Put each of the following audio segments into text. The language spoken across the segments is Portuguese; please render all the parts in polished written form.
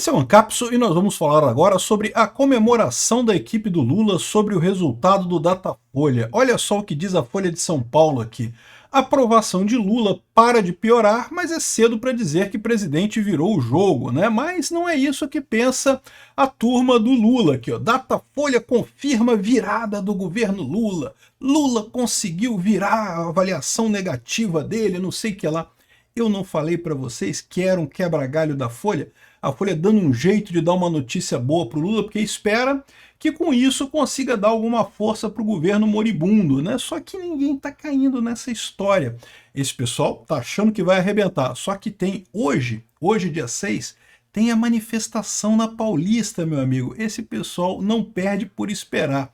Esse é o Ancapso e nós vamos falar agora sobre a comemoração da equipe do Lula sobre o resultado do Datafolha. Olha só o que diz a Folha de São Paulo aqui. A aprovação de Lula para de piorar, mas é cedo para dizer que o presidente virou o jogo, né? Mas não é isso que pensa a turma do Lula aqui, ó. Datafolha confirma virada do governo Lula. Lula conseguiu virar a avaliação negativa dele, não sei o que lá. Eu não falei para vocês que era um quebra-galho da Folha? A Folha dando um jeito de dar uma notícia boa para o Lula, porque espera que com isso consiga dar alguma força para o governo moribundo, né? Só que ninguém está caindo nessa história. Esse pessoal está achando que vai arrebentar. Só que tem hoje dia 6, tem a manifestação na Paulista, meu amigo. Esse pessoal não perde por esperar.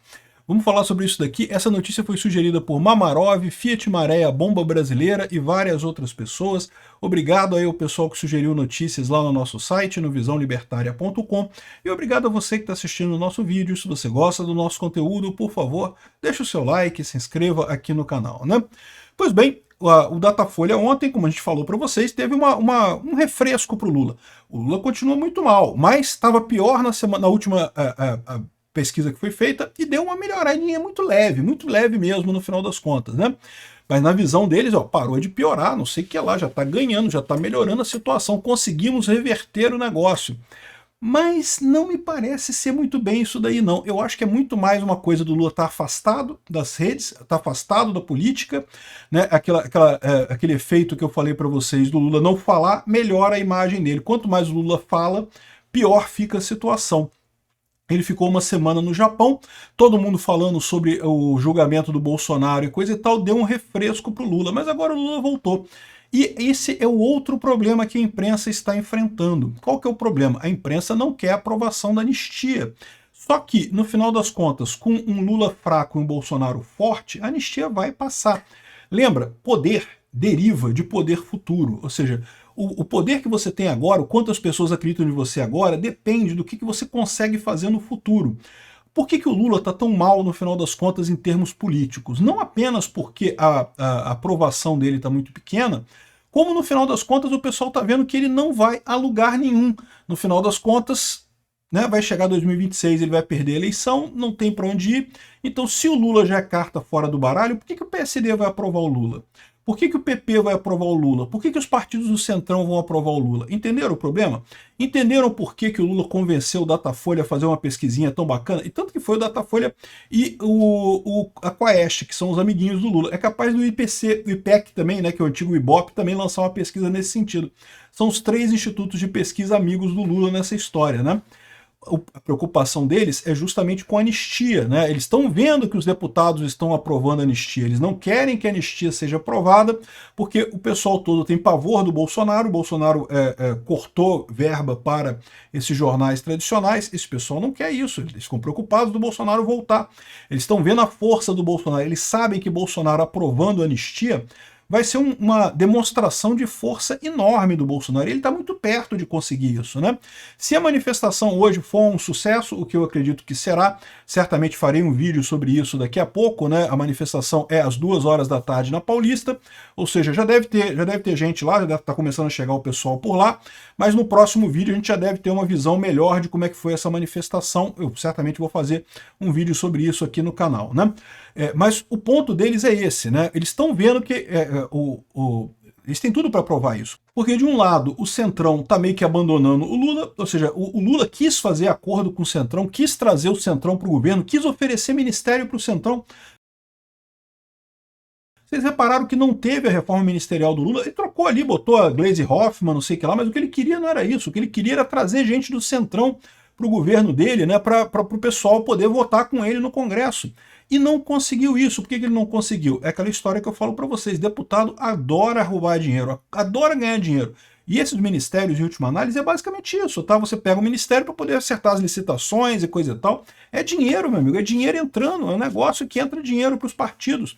Vamos falar sobre isso daqui. Essa notícia foi sugerida por Mamarov, Fiat Maré, a Bomba Brasileira e várias outras pessoas. Obrigado aí ao pessoal que sugeriu notícias lá no nosso site, no visãolibertaria.com. E obrigado a você que está assistindo o nosso vídeo. Se você gosta do nosso conteúdo, por favor, deixa o seu like, se inscreva aqui no canal, né? Pois bem, o Datafolha ontem, como a gente falou para vocês, teve um refresco para o Lula. O Lula continua muito mal, mas estava pior na última pesquisa que foi feita e deu uma melhoradinha muito leve mesmo no final das contas, né? Mas na visão deles, ó, parou de piorar, não sei o que lá, já está ganhando, já está melhorando a situação, conseguimos reverter o negócio. Mas não me parece ser muito bem isso daí, não. Eu acho que é muito mais uma coisa do Lula estar afastado das redes, estar afastado da política, né? Aquele efeito que eu falei para vocês do Lula não falar, melhora a imagem dele. Quanto mais o Lula fala, pior fica a situação. Ele ficou uma semana no Japão, todo mundo falando sobre o julgamento do Bolsonaro e coisa e tal, deu um refresco para o Lula, mas agora o Lula voltou. E esse é o outro problema que a imprensa está enfrentando. Qual que é o problema? A imprensa não quer a aprovação da anistia. Só que, no final das contas, com um Lula fraco e um Bolsonaro forte, a anistia vai passar. Lembra, poder deriva de poder futuro, ou seja, o poder que você tem agora, o quanto as pessoas acreditam em você agora, depende do que você consegue fazer no futuro. Por que o Lula está tão mal, no final das contas, em termos políticos? Não apenas porque a aprovação dele está muito pequena, como no final das contas o pessoal está vendo que ele não vai a lugar nenhum. No final das contas, né, vai chegar 2026, ele vai perder a eleição, não tem para onde ir. Então, se o Lula já é carta fora do baralho, por que o PSD vai aprovar o Lula? Por que o PP vai aprovar o Lula? Por que os partidos do Centrão vão aprovar o Lula? Entenderam o problema? Entenderam por que o Lula convenceu o Datafolha a fazer uma pesquisinha tão bacana? E tanto que foi o Datafolha e a Quaest, que são os amiguinhos do Lula. É capaz do IPC, do IPEC também, né, que é o antigo IBOP, também lançar uma pesquisa nesse sentido. São os 3 institutos de pesquisa amigos do Lula nessa história, né? A preocupação deles é justamente com a anistia, né? Eles estão vendo que os deputados estão aprovando a anistia, eles não querem que a anistia seja aprovada, porque o pessoal todo tem pavor do Bolsonaro, o Bolsonaro cortou verba para esses jornais tradicionais, esse pessoal não quer isso, eles ficam preocupados do Bolsonaro voltar, eles estão vendo a força do Bolsonaro, eles sabem que Bolsonaro aprovando a anistia vai ser uma demonstração de força enorme do Bolsonaro. Ele está muito perto de conseguir isso, né? Se a manifestação hoje for um sucesso, o que eu acredito que será, certamente farei um vídeo sobre isso daqui a pouco, né? A manifestação é às 2h da tarde na Paulista, ou seja, já deve ter gente lá, já deve estar começando a chegar o pessoal por lá, mas no próximo vídeo a gente já deve ter uma visão melhor de como é que foi essa manifestação. Eu certamente vou fazer um vídeo sobre isso aqui no canal, né? Mas o ponto deles é esse, né? Eles estão vendo que eles têm tudo para provar isso. Porque, de um lado, o Centrão está meio que abandonando o Lula, ou seja, o Lula quis fazer acordo com o Centrão, quis trazer o Centrão para o governo, quis oferecer ministério para o Centrão. Vocês repararam que não teve a reforma ministerial do Lula, ele trocou ali, botou a Gleisi Hoffmann, não sei o que lá, mas o que ele queria não era isso, o que ele queria era trazer gente do Centrão para o governo dele, né, para o pessoal poder votar com ele no Congresso. E não conseguiu isso. Por que ele não conseguiu? É aquela história que eu falo para vocês, deputado adora roubar dinheiro, adora ganhar dinheiro. E esses ministérios, em última análise, é basicamente isso, tá? Você pega o ministério para poder acertar as licitações e coisa e tal. É dinheiro, meu amigo, é dinheiro entrando, é um negócio que entra dinheiro para os partidos.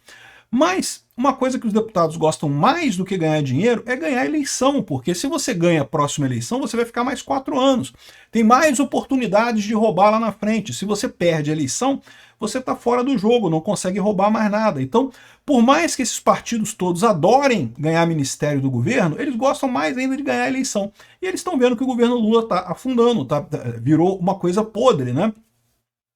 Mas uma coisa que os deputados gostam mais do que ganhar dinheiro é ganhar eleição, porque se você ganha a próxima eleição, você vai ficar mais 4 anos. Tem mais oportunidades de roubar lá na frente. Se você perde a eleição, você está fora do jogo, não consegue roubar mais nada. Então, por mais que esses partidos todos adorem ganhar ministério do governo, eles gostam mais ainda de ganhar a eleição. E eles estão vendo que o governo Lula está afundando, virou uma coisa podre, né?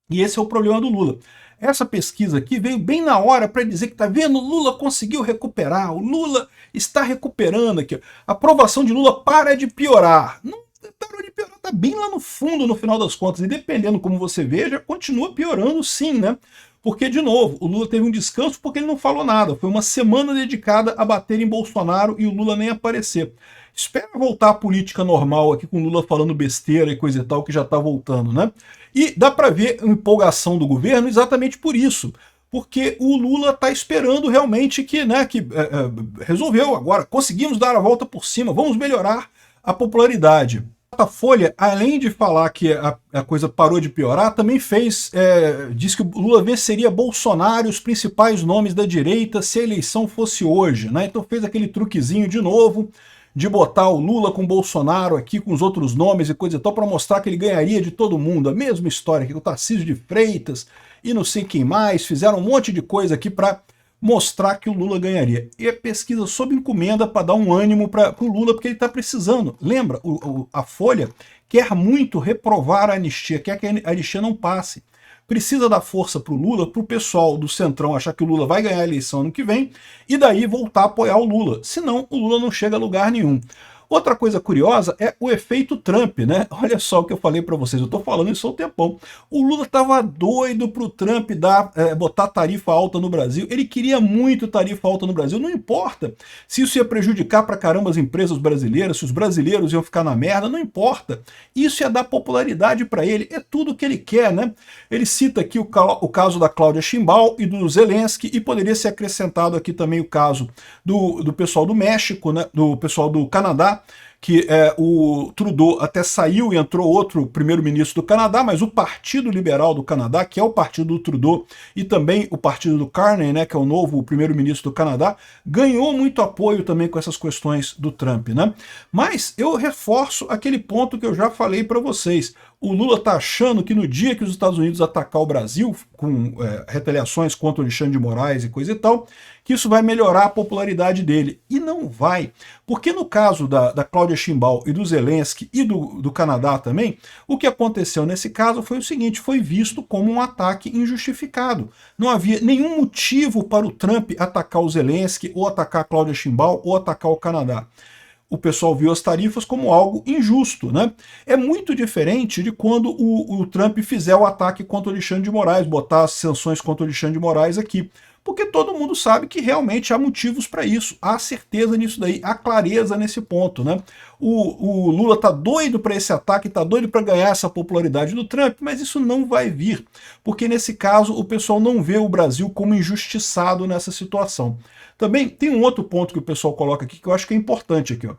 E esse é o problema do Lula. Essa pesquisa aqui veio bem na hora para dizer que, tá vendo, Lula conseguiu recuperar, o Lula está recuperando aqui. A aprovação de Lula para de piorar. Não parou de piorar, tá bem lá no fundo no final das contas, e dependendo como você veja, continua piorando sim, né? Porque, de novo, o Lula teve um descanso porque ele não falou nada. Foi uma semana dedicada a bater em Bolsonaro e o Lula nem aparecer. Espera voltar a política normal aqui com o Lula falando besteira e coisa e tal, que já tá voltando, né? E dá para ver a empolgação do governo exatamente por isso. Porque o Lula está esperando realmente que, né, resolveu agora, conseguimos dar a volta por cima, vamos melhorar a popularidade. A Folha, além de falar que a coisa parou de piorar, também diz que o Lula venceria Bolsonaro e os principais nomes da direita se a eleição fosse hoje, né? Então fez aquele truquezinho de novo, de botar o Lula com o Bolsonaro aqui com os outros nomes e coisa e tal, para mostrar que ele ganharia de todo mundo. A mesma história aqui com o Tarcísio de Freitas e não sei quem mais, fizeram um monte de coisa aqui para mostrar que o Lula ganharia. E a pesquisa sob encomenda para dar um ânimo para o Lula, porque ele está precisando. Lembra, a Folha quer muito reprovar a anistia, quer que a anistia não passe. Precisa dar força para o Lula, para o pessoal do Centrão achar que o Lula vai ganhar a eleição ano que vem, e daí voltar a apoiar o Lula. Senão, o Lula não chega a lugar nenhum. Outra coisa curiosa é o efeito Trump, né? Olha só o que eu falei para vocês, eu tô falando isso há um tempão. O Lula tava doido pro Trump botar tarifa alta no Brasil, ele queria muito tarifa alta no Brasil, não importa se isso ia prejudicar pra caramba as empresas brasileiras, se os brasileiros iam ficar na merda, não importa. Isso ia dar popularidade para ele, é tudo que ele quer, né? Ele cita aqui o caso da Cláudia Sheinbaum e do Zelensky, e poderia ser acrescentado aqui também o caso do pessoal do México, né? Do pessoal do Canadá, que o Trudeau até saiu e entrou outro primeiro-ministro do Canadá, mas o Partido Liberal do Canadá, que é o partido do Trudeau, e também o partido do Carney, né, que é o novo primeiro-ministro do Canadá, ganhou muito apoio também com essas questões do Trump, né? Mas eu reforço aquele ponto que eu já falei para vocês. O Lula está achando que no dia que os Estados Unidos atacar o Brasil, com retaliações contra o Alexandre de Moraes e coisa e tal, que isso vai melhorar a popularidade dele. E não vai. Porque no caso da Cláudia Sheinbaum e do Zelensky e do Canadá também, o que aconteceu nesse caso foi o seguinte, foi visto como um ataque injustificado. Não havia nenhum motivo para o Trump atacar o Zelensky, ou atacar a Cláudia Sheinbaum, ou atacar o Canadá. O pessoal viu as tarifas como algo injusto, né? É muito diferente de quando o Trump fizer o ataque contra o Alexandre de Moraes, botar as sanções contra o Alexandre de Moraes aqui. Porque todo mundo sabe que realmente há motivos para isso, há certeza nisso daí, há clareza nesse ponto, né? O Lula tá doido para esse ataque, tá doido para ganhar essa popularidade do Trump, mas isso não vai vir, porque nesse caso o pessoal não vê o Brasil como injustiçado nessa situação. Também tem um outro ponto que o pessoal coloca aqui que eu acho que é importante aqui, ó.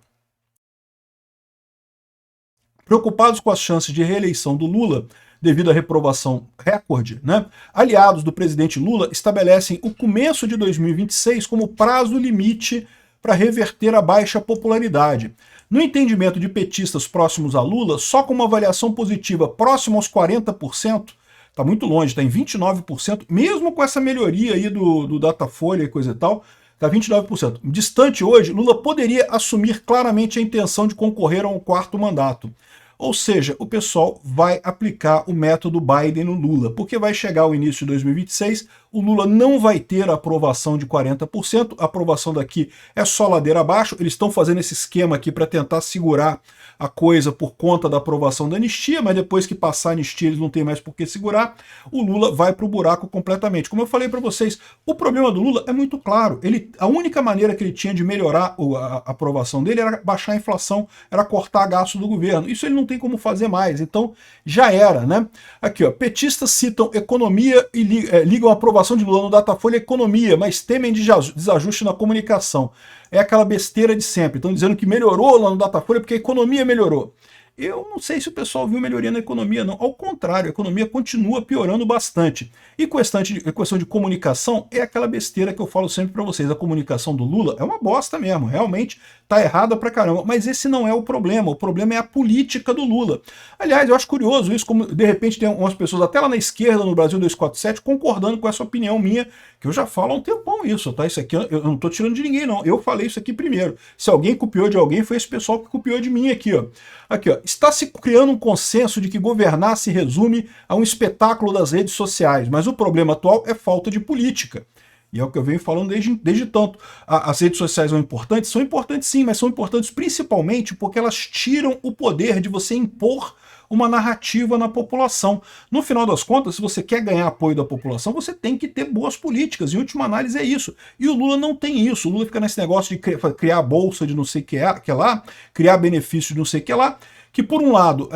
Preocupados com as chances de reeleição do Lula devido à reprovação recorde, né? Aliados do presidente Lula estabelecem o começo de 2026 como prazo limite para reverter a baixa popularidade. No entendimento de petistas próximos a Lula, só com uma avaliação positiva próxima aos 40%, está muito longe, está em 29%, mesmo com essa melhoria aí do Datafolha e coisa e tal, está 29%. Distante hoje, Lula poderia assumir claramente a intenção de concorrer a um quarto mandato. Ou seja, o pessoal vai aplicar o método Biden no Lula, porque vai chegar o início de 2026, o Lula não vai ter a aprovação de 40%, a aprovação daqui é só ladeira abaixo, eles estão fazendo esse esquema aqui para tentar segurar a coisa por conta da aprovação da anistia, mas depois que passar a anistia eles não têm mais por que segurar, o Lula vai para o buraco completamente. Como eu falei para vocês, o problema do Lula é muito claro, a única maneira que ele tinha de melhorar a aprovação dele era baixar a inflação, era cortar gasto do governo, isso ele não tem como fazer mais, então já era, né? Aqui, ó, petistas citam economia e ligam a aprovação de Lula no Datafolha à economia, mas temem desajuste na comunicação. É aquela besteira de sempre. Estão dizendo que melhorou lá no Datafolha porque a economia melhorou. eu não sei se o pessoal viu melhoria na economia, não. Ao contrário, a economia continua piorando bastante. E questão de comunicação é aquela besteira que eu falo sempre para vocês. A comunicação do Lula é uma bosta mesmo, realmente tá errada pra caramba. Mas esse não é o problema é a política do Lula. Aliás, eu acho curioso isso, como de repente tem umas pessoas até lá na esquerda, no Brasil 247, concordando com essa opinião minha, que eu já falo há um tempão isso, tá? Isso aqui eu não tô tirando de ninguém, não. Eu falei isso aqui primeiro. Se alguém copiou de alguém, foi esse pessoal que copiou de mim aqui, ó. Aqui, ó. Está se criando um consenso de que governar se resume a um espetáculo das redes sociais, mas o problema atual é falta de política. E é o que eu venho falando desde tanto. As redes sociais são importantes? São importantes sim, mas são importantes principalmente porque elas tiram o poder de você impor uma narrativa na população. No final das contas, se você quer ganhar apoio da população, você tem que ter boas políticas. Em última análise é isso. E o Lula não tem isso. O Lula fica nesse negócio de criar bolsa de não sei o que lá, criar benefício de não sei o que lá, que por um lado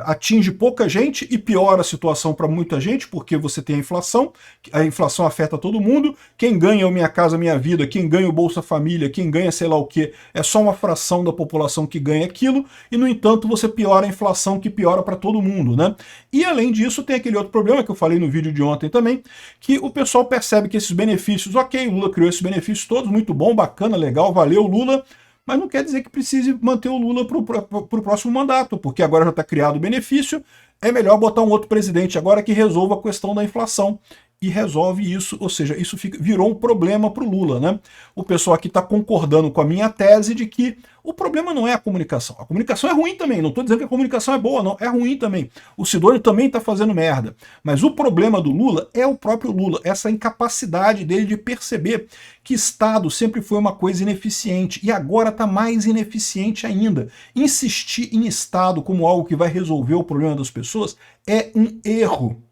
atinge pouca gente e piora a situação para muita gente, porque você tem a inflação afeta todo mundo, quem ganha o Minha Casa Minha Vida, quem ganha o Bolsa Família, quem ganha sei lá o que, é só uma fração da população que ganha aquilo, e no entanto você piora a inflação, que piora para todo mundo, né? E além disso tem aquele outro problema que eu falei no vídeo de ontem também, que o pessoal percebe que esses benefícios, ok, o Lula criou esses benefícios todos, muito bom, bacana, legal, valeu Lula, mas não quer dizer que precise manter o Lula para o próximo mandato, porque agora já está criado o benefício, é melhor botar um outro presidente agora que resolva a questão da inflação. E resolve isso, ou seja, isso virou um problema para o Lula, né? O pessoal aqui está concordando com a minha tese de que o problema não é a comunicação. A comunicação é ruim também, não estou dizendo que a comunicação é boa, não, é ruim também. O Sidônio também está fazendo merda. Mas o problema do Lula é o próprio Lula, essa incapacidade dele de perceber que Estado sempre foi uma coisa ineficiente e agora está mais ineficiente ainda. Insistir em Estado como algo que vai resolver o problema das pessoas é um erro.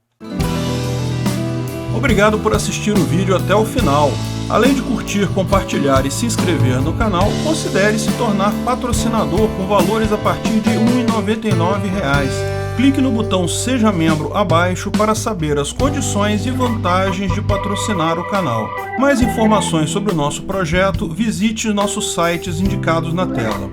Obrigado por assistir o vídeo até o final. Além de curtir, compartilhar e se inscrever no canal, considere se tornar patrocinador com valores a partir de R$ 1,99. Clique no botão Seja Membro abaixo para saber as condições e vantagens de patrocinar o canal. Mais informações sobre o nosso projeto, visite nossos sites indicados na tela.